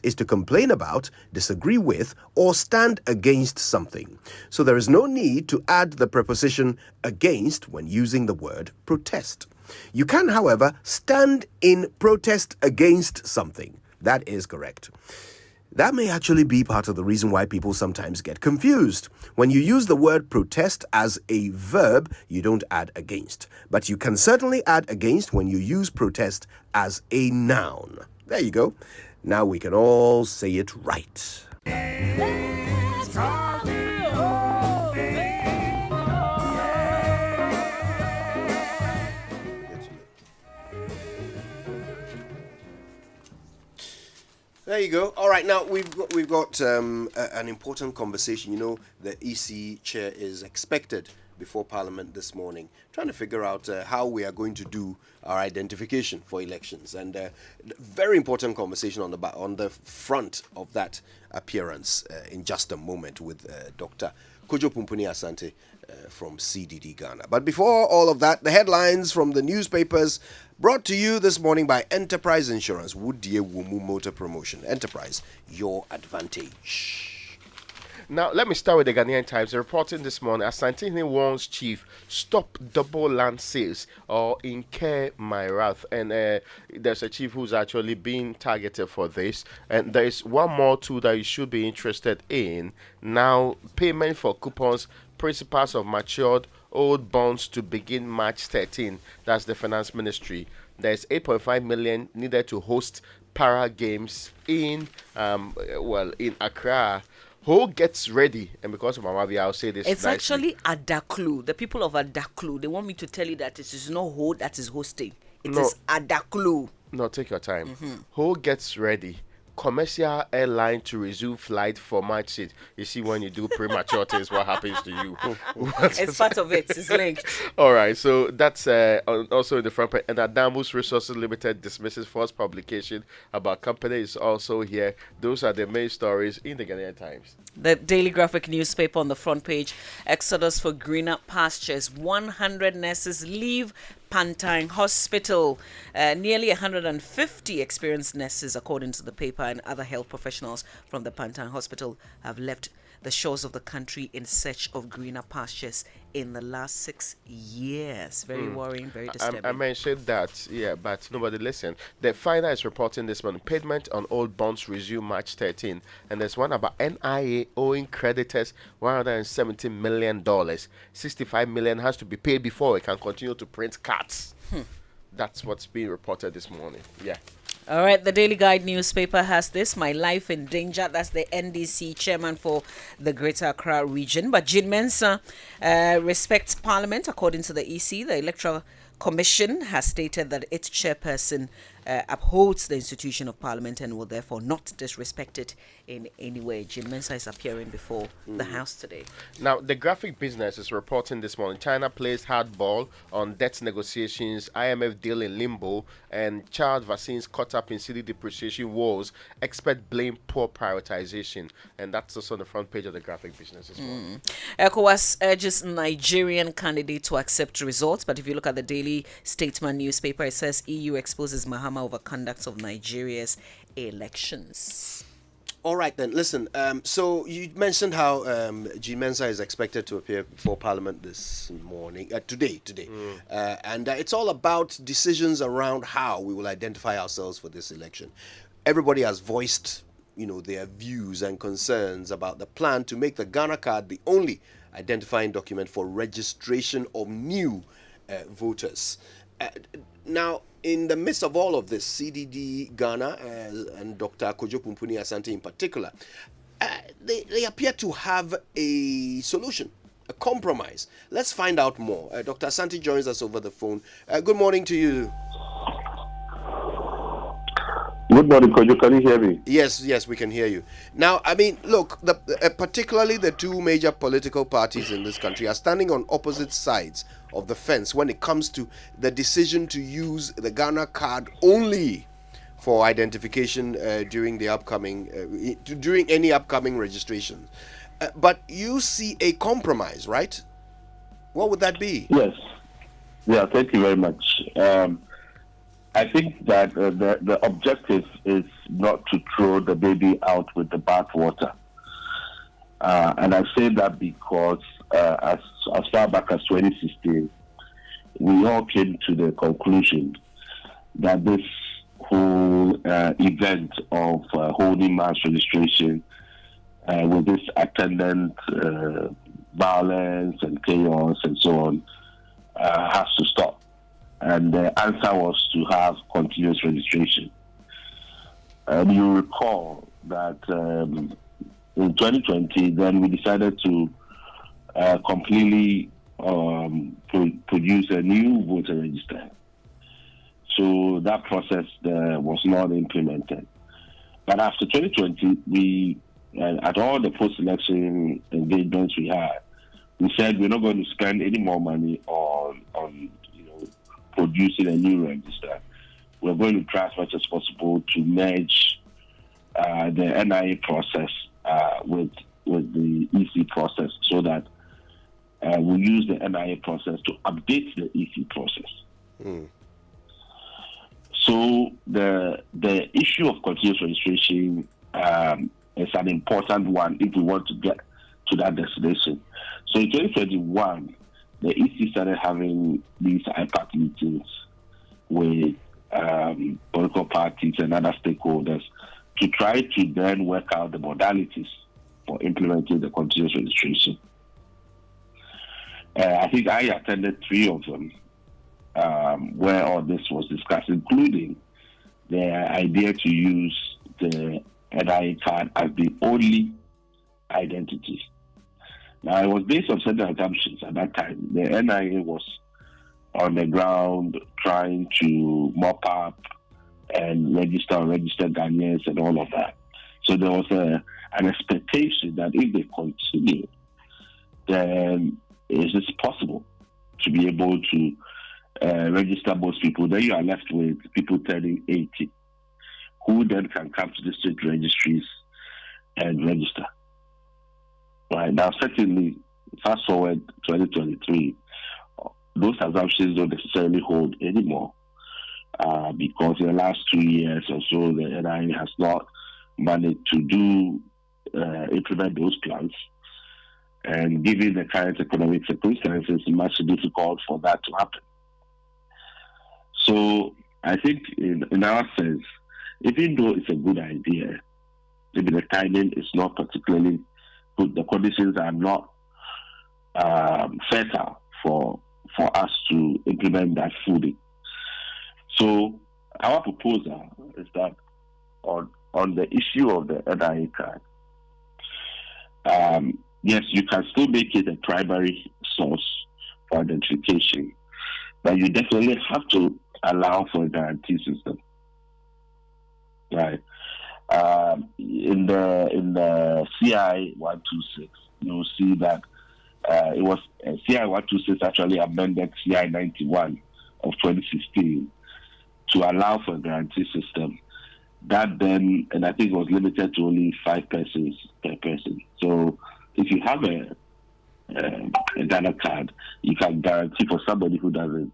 is to complain about, disagree with, or stand against something. So there is no need to add the preposition against when using the word protest. You can, however, stand in protest against something. That is correct. That may actually be part of the reason why people sometimes get confused. When you use the word protest as a verb, you don't add against. But you can certainly add against when you use protest as a noun. There you go. Now we can all say it right. There you go. All right, now we've got an important conversation. You know, the EC chair is expected before Parliament this morning, trying to figure out how we are going to do our identification for elections, and very important conversation on the front of that appearance in just a moment with Dr. Kojo Pumpuni Asante from CDD-Ghana. But before all of that, the headlines from the newspapers brought to you this morning by Enterprise Insurance. Woodie Wumu Motor Promotion. Enterprise, your advantage. Now, let me start with the Ghanaian Times. Reporting this morning, Asante warns chief, stop double land sales or incur my wrath. And there's a chief who's actually being targeted for this. And there is one more too that you should be interested in. Now, payment for coupons, principals of matured old bonds to begin March 13. That's the Finance Ministry. There's 8.5 million needed to host para games in Accra. Who gets ready? And because of Mamabi, I'll say this. It's nicely. actually Adaklu. The people of Adaklu, they want me to tell you that it is not Ho that is hosting. It is Adaklu. No, take your time. Who gets ready? Commercial airline to resume flight for March 6th. You see, when you do premature things, what happens to you? It's part of it. It's linked. All right, so that's also in the front page. And Adamus Resources Limited dismisses false publication about company is also here. Those are the main stories in the Ghanaian Times. The Daily Graphic newspaper on the front page. Exodus for greener pastures. 100 nurses leave Pantang Hospital. Nearly 150 experienced nurses, according to the paper, and other health professionals from the Pantang Hospital have left the shores of the country in search of greener pastures in the last 6 years. Very worrying, very disturbing. I mentioned that, yeah, but nobody listened. The final is reporting this morning. Payment on old bonds resume March 13. And there's one about NIA owing creditors $170 million. $65 million has to be paid before it can continue to print cards. That's what's being reported this morning. Yeah. All right, the Daily Guide newspaper has this, my life in danger. That's the NDC chairman for the Greater Accra region. But Jean Mensah respects Parliament. According to the EC, the Electoral Commission has stated that its chairperson upholds the institution of Parliament and will therefore not disrespect it in any way. Jean Mensah is appearing before the House today. Now, the Graphic Business is reporting this morning. China plays hardball on debt negotiations, IMF deal in limbo, and child vaccines caught up in city depreciation wars. Expert blame poor prioritization. And that's also on the front page of the Graphic Business as well. ECOWAS urges Nigerian candidate to accept results. But if you look at the Daily Statesman newspaper, it says EU exposes Mahama over conduct of Nigeria's elections. All right, then. Listen, so you mentioned how Jean Mensah is expected to appear before Parliament this morning, today. And it's all about decisions around how we will identify ourselves for this election. Everybody has voiced, their views and concerns about the plan to make the Ghana card the only identifying document for registration of new voters. Now, in the midst of all of this, CDD-Ghana and Dr. Kojo Pumpuni Asante in particular, they appear to have a solution, a compromise. Let's find out more. Dr. Asante joins us over the phone. Good morning to you. Good morning, Kojo. Can you hear me? Yes, we can hear you. Now, I mean, look, particularly the two major political parties in this country are standing on opposite sides of the fence when it comes to the decision to use the Ghana card only for identification during any upcoming registration. But you see a compromise, right? What would that be? Yes. Yeah, thank you very much. I think that the objective is not to throw the baby out with the bathwater. And I say that because as far back as 2016, we all came to the conclusion that this whole event of holding mass registration with this attendant violence and chaos and so on has to stop. And the answer was to have continuous registration. And you recall that in 2020, then we decided to completely produce a new voter register. So that process was not implemented. But after 2020, we, at all the post-election engagements we had, we said we're not going to spend any more money on producing a new register. We're going to try as much as possible to merge the NIA process with the EC process, so that we use the NIA process to update the EC process. Mm. So the issue of continuous registration is an important one if we want to get to that destination. So in 2021, the EC started having these IPAC meetings with political parties and other stakeholders to try to then work out the modalities for implementing the continuous registration. I think I attended 3 of them where all this was discussed, including the idea to use the NIA card as the only identity. Now, it was based on certain assumptions at that time. The NIA was on the ground trying to mop up and register Ghanaians and all of that. So there was an expectation that if they continue, then it is possible to be able to register most people. Then you are left with people turning 80, who then can come to the state registries and register. Right now, certainly, fast forward 2023, those assumptions don't necessarily hold anymore because in the last 2 years or so, the NIA has not managed to implement those plans. And given the current economic circumstances, it's much difficult for that to happen. So I think in our sense, even though it's a good idea, maybe the timing is not particularly good, the conditions are not fertile for us to implement that fully. So our proposal is that on the issue of the NIA card, yes, you can still make it a primary source for identification, but you definitely have to allow for a guarantee system, right? In the CI 126, you'll see that it was CI 126 actually amended CI 91 of 2016 to allow for a guarantee system. That then, and I think it was limited to only 5 persons per person. So if you have a Ghana card, you can guarantee for somebody who doesn't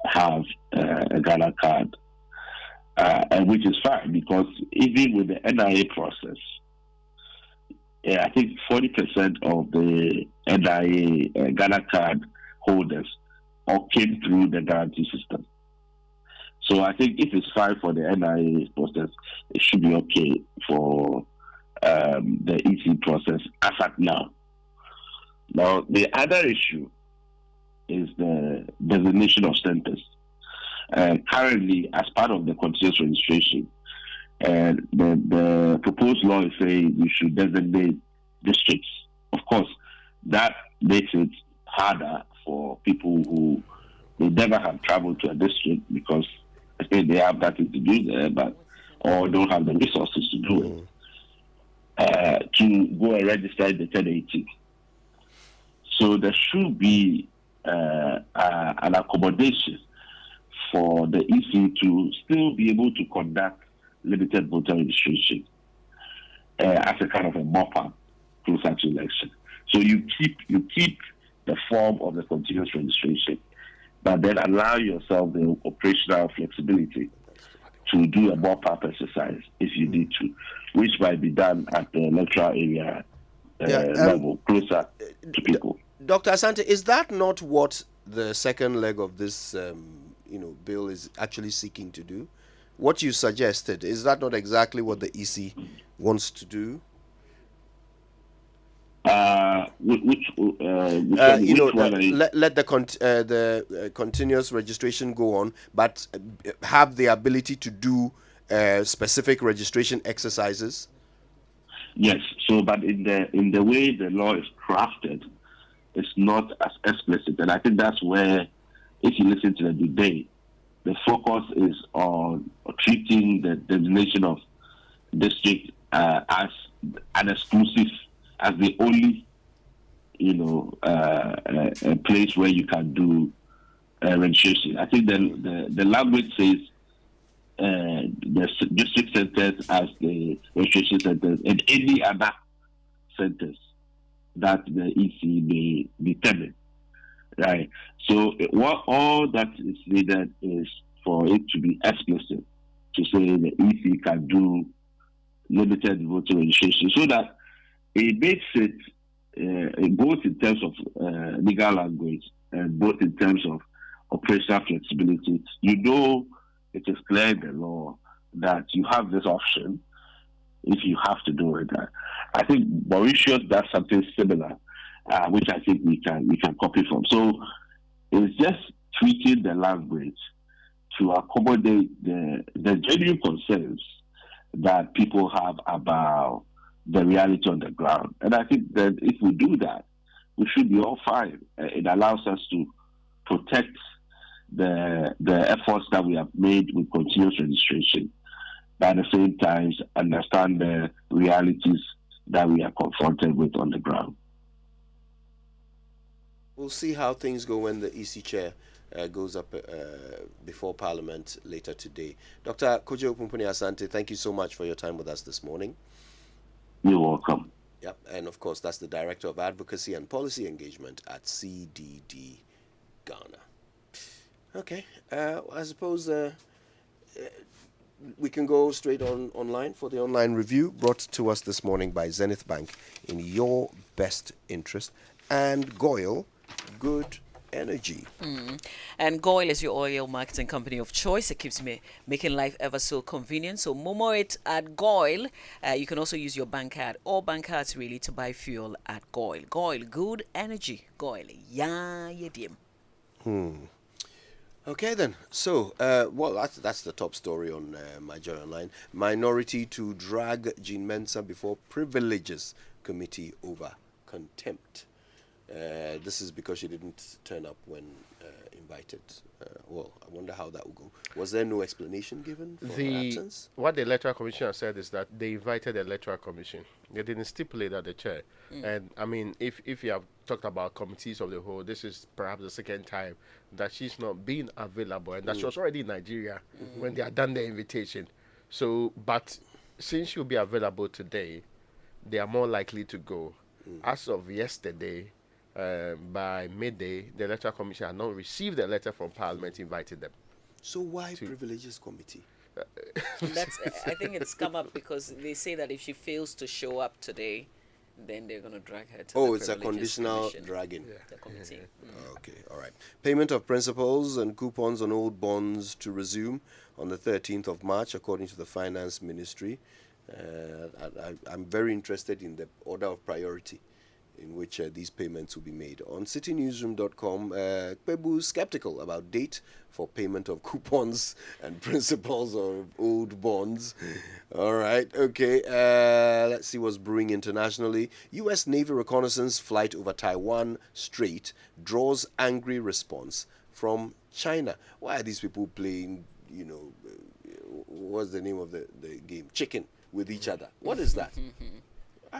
have a Ghana card, and which is fine, because even with the NIA process, I think 40% of the NIA Ghana card holders all came through the guarantee system. So I think if it's fine for the NIA process, it should be okay for the EC process as at now. Now, the other issue is the designation of centers. Currently, as part of the continuous registration, the proposed law is saying we should designate districts. Of course, that makes it harder for people who they never have traveled to a district because they have nothing to do there, or don't have the resources to do it, to go and register in the 1080. So there should be an accommodation for the EC to still be able to conduct limited voter registration as a kind of a mop-up closer to election. So you keep the form of the continuous registration, but then allow yourself the operational flexibility to do a mop-up exercise if you need to, which might be done at the electoral area level, closer to people. Dr. Asante, is that not what the second leg of this bill is actually seeking to do? What you suggested, is that not exactly what the EC wants to do? Which one let the continuous registration go on, but have the ability to do specific registration exercises. Yes. So, but in the way the law is crafted, it's not as explicit, and I think that's where, if you listen to the debate, the focus is on treating the designation of district as an exclusive, as the only, a place where you can do registration. I think the language says the district centers as the registration centers and any other centers that the EC may determine, right? So what all that is needed is for it to be explicit, to say the EC can do limited voter registration, so that it makes it both in terms of legal language and both in terms of operational flexibility. It is clear in the law that you have this option if you have to do it. I think Mauritius does something similar, which I think we can copy from. So it's just tweaking the language to accommodate the genuine concerns that people have about the reality on the ground. And I think that if we do that, we should be all fine. It allows us to protect the efforts that we have made with continuous registration, but at the same time understand the realities that we are confronted with on the ground. We'll see how things go when the EC chair goes up before Parliament later today. Dr. Kojo Pumpuni Asante, thank you so much for your time with us this morning. You're welcome. Yep, and of course, that's the Director of Advocacy and Policy Engagement at CDD-Ghana. Okay, I suppose we can go straight online for the online review brought to us this morning by Zenith Bank in your best interest, and Goyle Good Energy. And Goyle is your oil marketing company of choice. It keeps making life ever so convenient. So momo it at Goyle. You can also use your bank card or bank cards really to buy fuel at Goyle. Goyle Good Energy. Goyle. Yeah, yedim. Okay then. So, that's the top story on My Joy Online. Minority to drag Jean Mensah before Privileges Committee over contempt. This is because she didn't turn up when invited. I wonder how that will go. Was there no explanation given for her absence? What the Electoral Commission has said is that they invited the Electoral Commission. They didn't stipulate at the chair. And I mean, if you have talked about committees of the whole, this is perhaps the second time that she's not been available, and that she was already in Nigeria when they had done the invitation. So, but since she'll be available today, they are more likely to go. As of yesterday, by midday, the Electoral Commission had not received a letter from Parliament inviting them. So why Privileges Committee? I think it's come up because they say that if she fails to show up today, then they're going to drag her to the it's a Privileges conditional Commission, dragging. the committee. Okay, all right. Payment of principals and coupons on old bonds to resume on the 13th of March, according to the Finance Ministry. I'm very interested in the order of priority in which these payments will be made. On citynewsroom.com, Kpebu skeptical about date for payment of coupons and principals of old bonds. All right, okay. Let's see what's brewing internationally. U.S. Navy reconnaissance flight over Taiwan Strait draws angry response from China. Why are these people playing, what's the name of the game? Chicken with each other. What is that?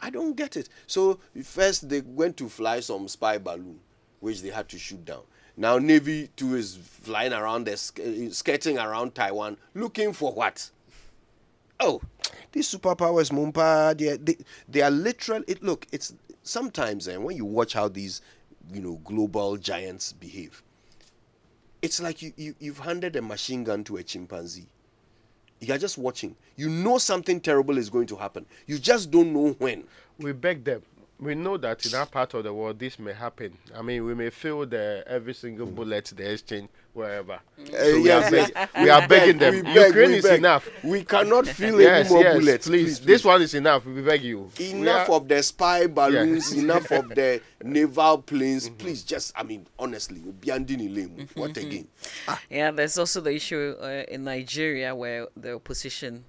I don't get it. So first they went to fly some spy balloon, which they had to shoot down. Now Navy too is flying around, skirting around Taiwan, looking for what? Oh, these superpowers, Mumpa, they are literal. It's sometimes when you watch how these, global giants behave, it's like you've handed a machine gun to a chimpanzee. You are just watching. You know something terrible is going to happen. You just don't know when. We beg them. We know that in our part of the world this may happen. I mean, we may feel every single bullet they exchange wherever. So we are begging them. Ukraine is enough. We cannot feel any more bullets. Please. This one is enough. We beg you. Enough of the spy balloons. Enough of the naval planes. Please, just, I mean, honestly, what again? Yeah, there's also the issue in Nigeria where the opposition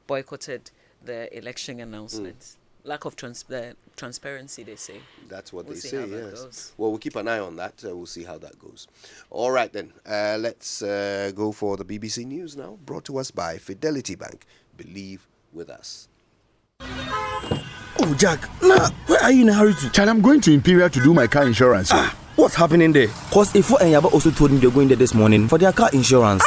boycotted the election announcements. Lack of transparency, they say. That's what We'll they see say, how that yes. goes. Well, we'll keep an eye on that. We'll see how that goes. All right, then. Let's go for the BBC News now, brought to us by Fidelity Bank. Believe with us. Oh, Jack, nah, where are you in a hurry to? Child, I'm going to Imperial to do my car insurance. What's happening there? Cause Ifo and Yaba also told me they're going there this morning for their car insurance.